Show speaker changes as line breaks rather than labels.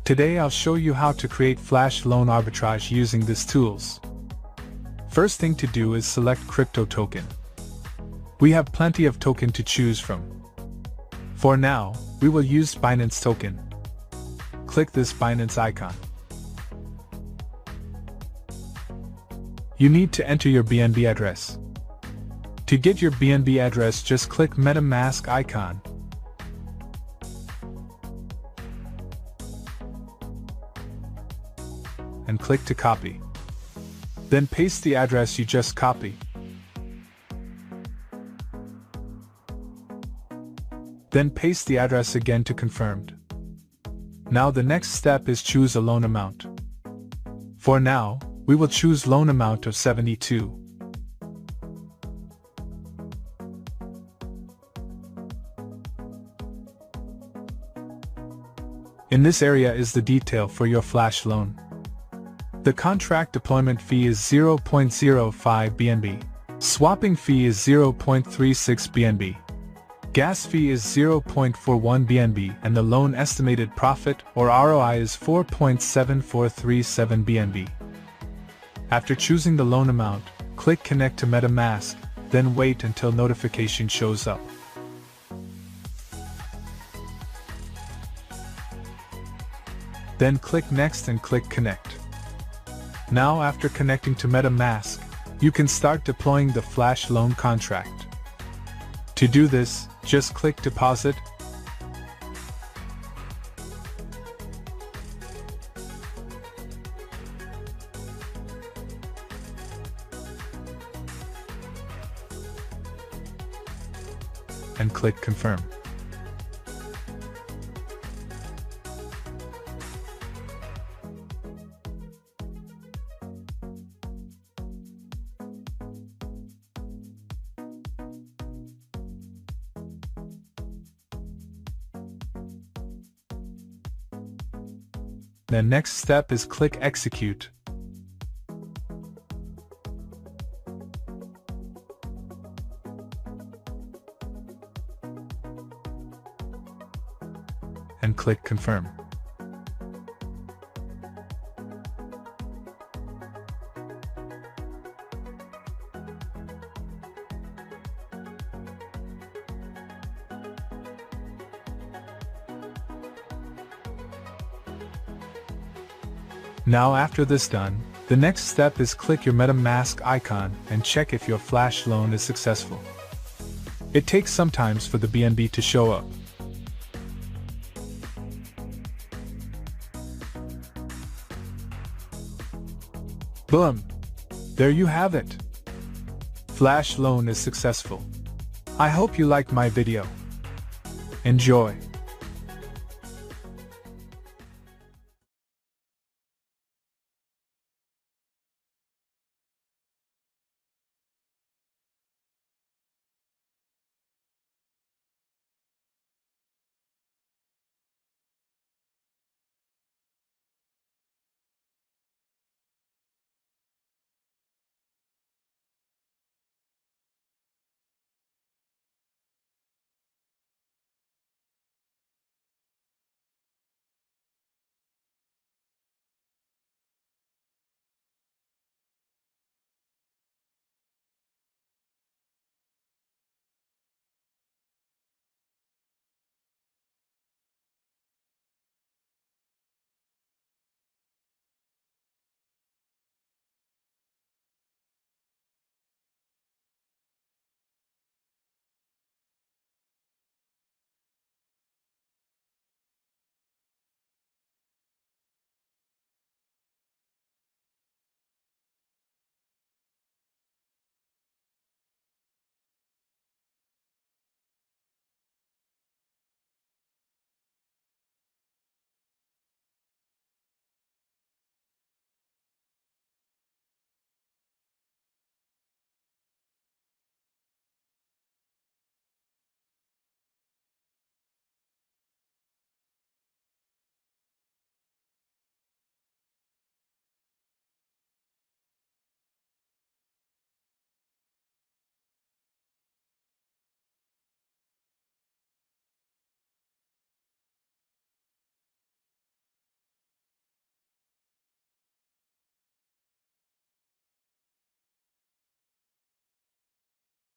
Today I'll show you how to create Flash Loan Arbitrage using these tools. First thing to do is select crypto token. We have plenty of token to choose from. For now, we will use BINANCE token. Click this BINANCE icon. You need to enter your BNB address. To get your BNB address, just click MetaMask icon. And click to copy. Then paste the address you just copied. Then paste the address again to confirmed. Now the next step is choose a loan amount. For now, we will choose loan amount of 72. In this area is the detail for your Flash loan. The contract deployment fee is 0.05 BNB. Swapping fee is 0.36 BNB. Gas fee is 0.41 BNB and the loan estimated profit or ROI is 4.7437 BNB. After choosing the loan amount, click Connect to MetaMask, then wait until notification shows up. Then click Next and click Connect. Now after connecting to MetaMask, you can start deploying the Flash loan contract. To do this, just click Deposit, and click Confirm. The next step is click Execute. And click Confirm. Now after this done, the next step is click your MetaMask icon and check if your Flash loan is successful. It takes some time for the BNB to show up. Boom! There you have it! Flash loan is successful. I hope you liked my video. Enjoy!